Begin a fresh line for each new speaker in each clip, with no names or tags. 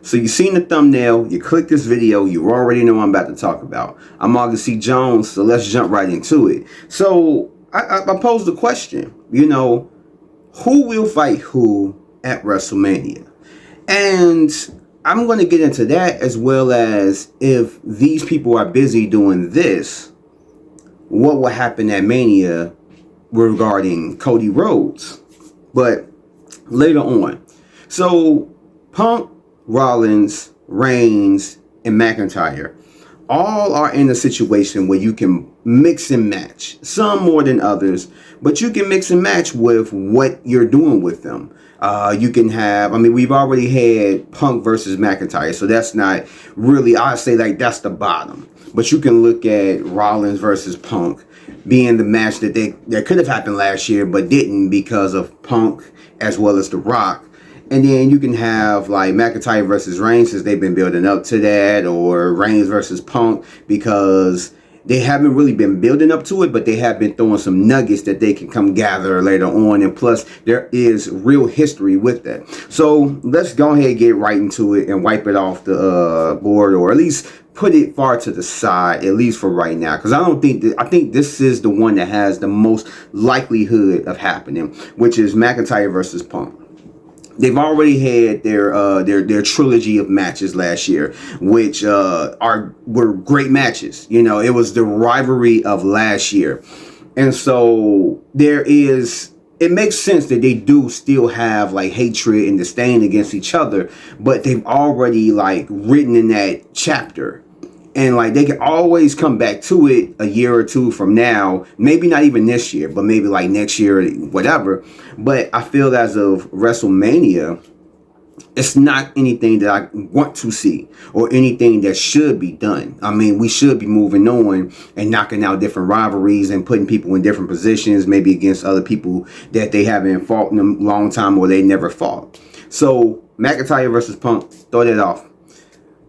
So you seen the thumbnail, you click this video, you already know what I'm about to talk about. I'm August C. Jones, so let's jump right into it. So I posed the question, who will fight who at WrestleMania? And I'm going to get into that, as well as if these people are busy doing this, what will happen at Mania regarding Cody Rhodes. But later on. So Punk, Rollins, Reigns, and McIntyre all are in a situation where you can mix and match. Some more than others, but you can mix and match with what you're doing with them. You can have, we've already had Punk versus McIntyre, so that's not really, I'd say like that's the bottom. But you can look at Rollins versus Punk being the match that could have happened last year, but didn't because of Punk as well as The Rock. And then you can have like McIntyre versus Reigns, since they've been building up to that, or Reigns versus Punk, because they haven't really been building up to it, but they have been throwing some nuggets that they can come gather later on. And plus, there is real history with that. So let's go ahead and get right into it and wipe it off the board, or at least put it far to the side, at least for right now, because I think this is the one that has the most likelihood of happening, which is McIntyre versus Punk. They've already had their trilogy of matches last year, which were great matches. It was the rivalry of last year, and so it makes sense that they do still have like hatred and disdain against each other, but they've already like written in that chapter. And like they can always come back to it a year or two from now, maybe not even this year, but maybe like next year, whatever. But I feel as of WrestleMania, it's not anything that I want to see or anything that should be done. We should be moving on and knocking out different rivalries and putting people in different positions, maybe against other people that they haven't fought in a long time or they never fought. So McIntyre versus Punk, throw that off.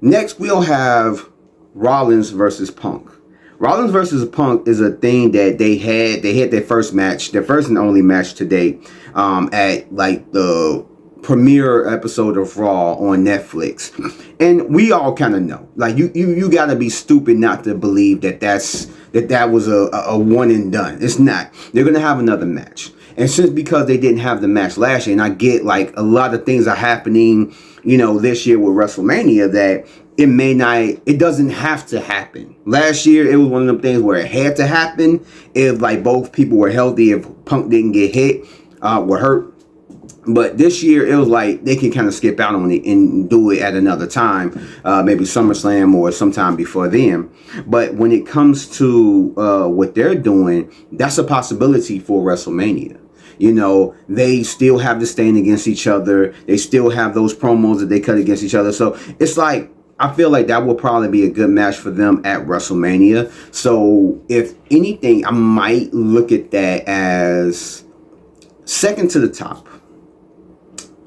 Next, we'll have Rollins versus Punk. Rollins versus Punk is a thing that they had their first match, their first and only match to date, at like the premiere episode of Raw on Netflix. And we all kind of know, like you gotta be stupid not to believe that was a one and done. It's not. They're gonna have another match. And because they didn't have the match last year, and I get like a lot of things are happening, this year with WrestleMania, that it doesn't have to happen. Last year, it was one of them things where it had to happen if like both people were healthy, if Punk didn't get hit, were hurt. But this year, it was like they can kind of skip out on it and do it at another time, maybe SummerSlam or sometime before then. But when it comes to what they're doing, that's a possibility for WrestleMania. They still have to stand against each other. They still have those promos that they cut against each other. So it's like, I feel like that will probably be a good match for them at WrestleMania. So if anything, I might look at that as second to the top.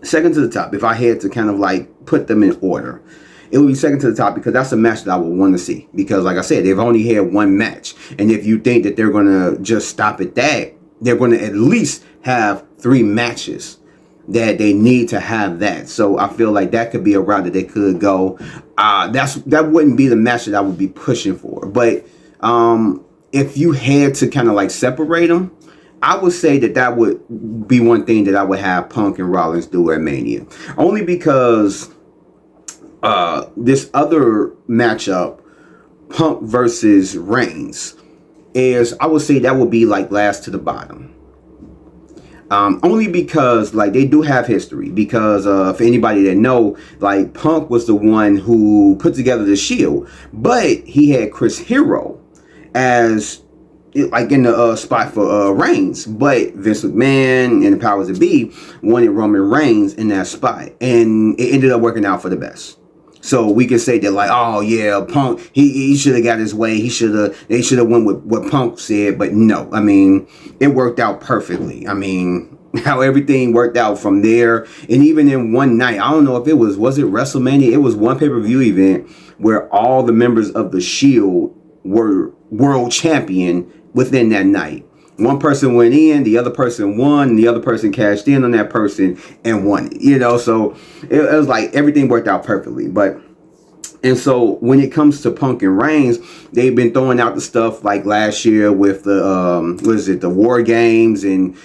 Second to the top. If I had to kind of like put them in order, it would be second to the top, because that's a match that I would want to see. Because like I said, they've only had one match. And if you think that they're going to just stop at that, they're going to at least have 3 matches that they need to have that. So I feel like that could be a route that they could go. That wouldn't be the match that I would be pushing for. But if you had to kind of like separate them, I would say that would be one thing that I would have Punk and Rollins do at Mania. Only because this other matchup, Punk versus Reigns, I would say that would be like last to the bottom. Only because like they do have history, because for anybody that know, like Punk was the one who put together the Shield, but he had Chris Hero as like in the spot for Reigns, but Vince McMahon and the powers that be wanted Roman Reigns in that spot, and it ended up working out for the best. So we can say that like, oh yeah, Punk, he should have got his way. They should have went with what Punk said, but no, it worked out perfectly. How everything worked out from there, and even in one night, I don't know if was it WrestleMania? It was one pay-per-view event where all the members of the Shield were world champion within that night. One person went in, the other person won, and the other person cashed in on that person and won it. So it was like everything worked out perfectly. And so when it comes to Punk and Reigns, they've been throwing out the stuff like last year with the the War Games and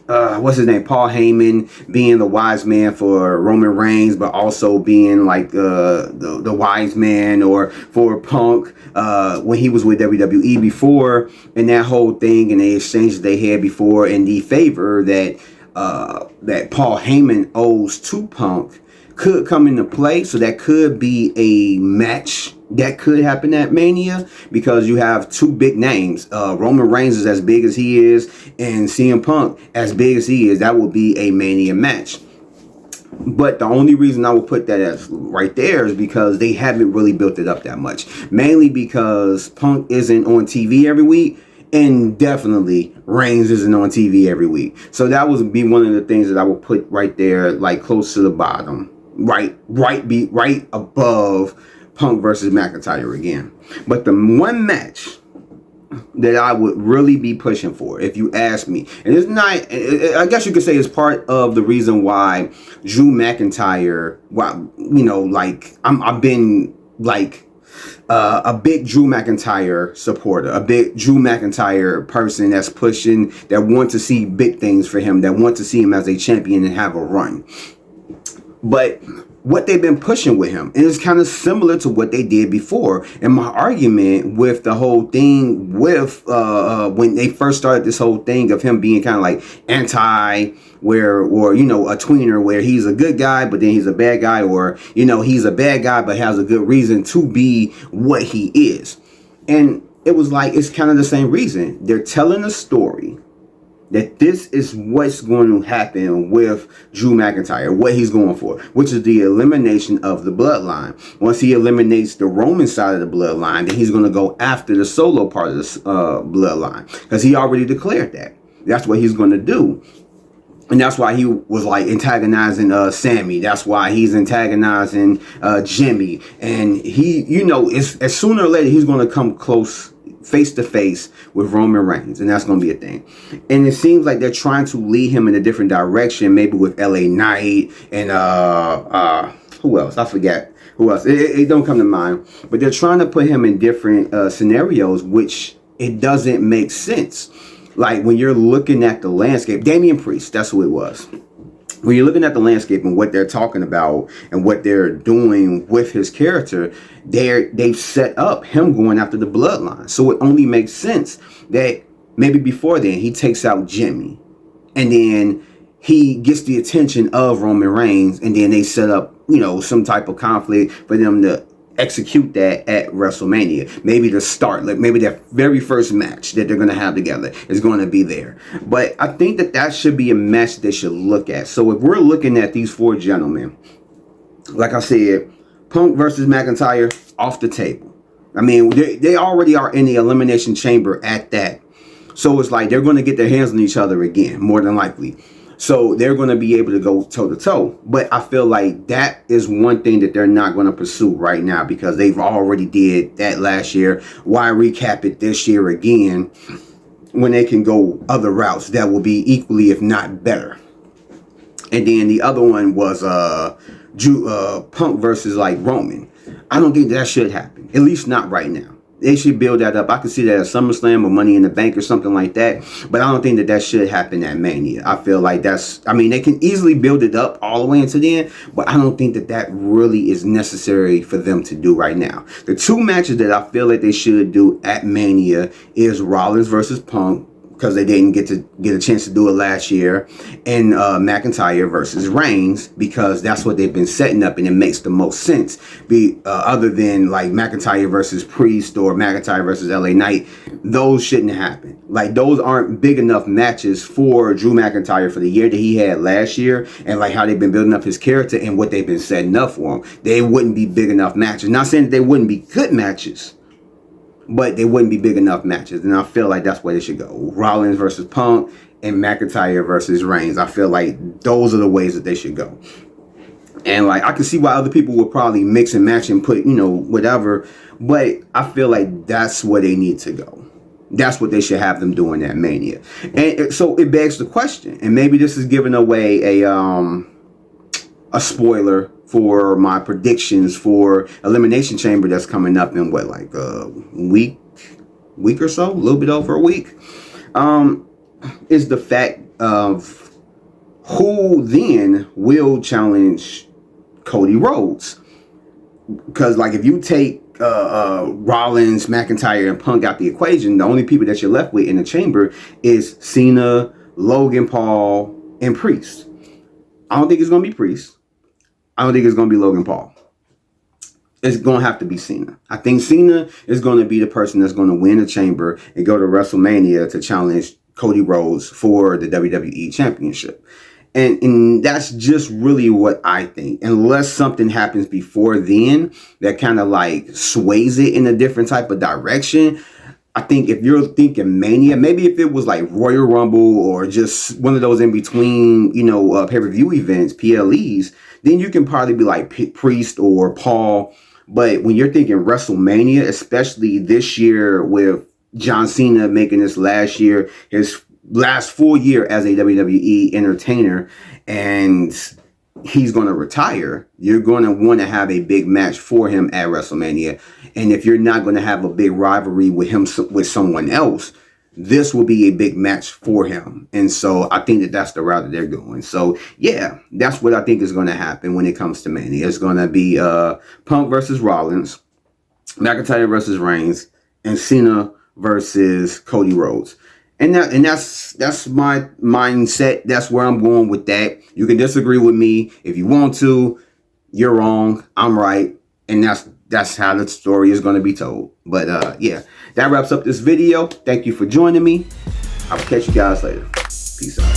what's his name, Paul Heyman being the wise man for Roman Reigns, but also being like the wise man or for Punk when he was with WWE before, and that whole thing and the exchanges they had before and the favor that Paul Heyman owes to Punk could come into play. So that could be a match that could happen at Mania, because you have two big names. Roman Reigns is as big as he is, and CM Punk as big as he is. That would be a Mania match. But the only reason I would put that as right there is because they haven't really built it up that much. Mainly because Punk isn't on TV every week, and definitely Reigns isn't on TV every week. So that would be one of the things that I would put right there, like close to the bottom. Right above Punk versus McIntyre again. But the one match that I would really be pushing for, if you ask me, and it's not, I guess you could say it's part of the reason why Drew McIntyre, I've been like a big Drew McIntyre supporter, a big Drew McIntyre person that's pushing, that want to see big things for him, that want to see him as a champion and have a run. But what they've been pushing with him, and it's kind of similar to what they did before. And my argument with the whole thing with when they first started this whole thing of him being kind of like anti, or a tweener, where he's a good guy but then he's a bad guy, or he's a bad guy but has a good reason to be what he is. And it was like, it's kind of the same reason. They're telling a story that this is what's going to happen with Drew McIntyre, what he's going for, which is the elimination of the bloodline. Once he eliminates the Roman side of the bloodline, then he's going to go after the Solo part of the bloodline, because he already declared that. That's what he's going to do. And that's why he was like antagonizing Sammy. That's why he's antagonizing Jimmy. And he, it's, as sooner or later, he's going to come close, face to face with Roman Reigns, and that's going to be a thing. And it seems like they're trying to lead him in a different direction, maybe with LA Knight and who else? I forget who else. It don't come to mind. But they're trying to put him in different scenarios, which it doesn't make sense. Like when you're looking at the landscape, Damian Priest, that's who it was. When you're looking at the landscape and what they're talking about and what they're doing with his character, they've set up him going after the bloodline. So it only makes sense that maybe before then he takes out Jimmy, and then he gets the attention of Roman Reigns, and then they set up, some type of conflict for them to execute that at WrestleMania. Maybe the start, like maybe that very first match that they're going to have together is going to be there. But I think that should be a match they should look at. So if we're looking at these four gentlemen, like I said, Punk versus McIntyre, off the table. I mean, they already are in the Elimination Chamber at that. So it's like they're going to get their hands on each other again, more than likely. So they're going to be able to go toe to toe. But I feel like that is one thing that they're not going to pursue right now, because they've already did that last year. Why recap it this year again when they can go other routes that will be equally, if not better? And then the other one was Punk versus like Roman. I don't think that should happen, at least not right now. They should build that up. I could see that at SummerSlam or Money in the Bank or something like that. But I don't think that should happen at Mania. I feel like they can easily build it up all the way into the end. But I don't think that really is necessary for them to do right now. The two matches that I feel like they should do at Mania is Rollins versus Punk, because they didn't get a chance to do it last year, and McIntyre versus Reigns, because that's what they've been setting up, and it makes the most sense. Other than like McIntyre versus Priest or McIntyre versus LA Knight, those shouldn't happen. Like those aren't big enough matches for Drew McIntyre for the year that he had last year, and like how they've been building up his character and what they've been setting up for him. They wouldn't be big enough matches. Not saying that they wouldn't be good matches, but they wouldn't be big enough matches. And I feel like that's where they should go. Rollins versus Punk and McIntyre versus Reigns. I feel like those are the ways that they should go. And like I can see why other people would probably mix and match and put, whatever. But I feel like that's where they need to go. That's what they should have them doing at Mania. And so it begs the question, and maybe this is giving away a spoiler for my predictions for Elimination Chamber that's coming up in what, like a week or so, a little bit over a week, is the fact of who then will challenge Cody Rhodes. Because like if you take Rollins, McIntyre, and Punk out the equation, the only people that you're left with in the chamber is Cena, Logan Paul, and Priest. I don't think it's going to be Priest. I don't think it's going to be Logan Paul. It's going to have to be Cena. I think Cena is going to be the person that's going to win the chamber and go to WrestleMania to challenge Cody Rhodes for the WWE Championship. And that's just really what I think. Unless something happens before then that kind of like sways it in a different type of direction. I think if you're thinking Mania, maybe if it was like Royal Rumble or just one of those in between, pay-per-view events, PLEs, then you can probably be like Priest or Paul. But when you're thinking WrestleMania, especially this year with John Cena making this last year, his last full year as a WWE entertainer, and he's going to retire, you're going to want to have a big match for him at WrestleMania. And if you're not going to have a big rivalry with him with someone else, this will be a big match for him. And so I think that that's the route that they're going. So yeah, that's what I think is going to happen when it comes to Mania. It's going to be Punk versus Rollins, McIntyre versus Reigns, and Cena versus Cody Rhodes. And that's my mindset. That's where I'm going with that. You can disagree with me if you want to. You're wrong. I'm right. And that's how the story is going to be told. But yeah, that wraps up this video. Thank you for joining me. I'll catch you guys later. Peace out.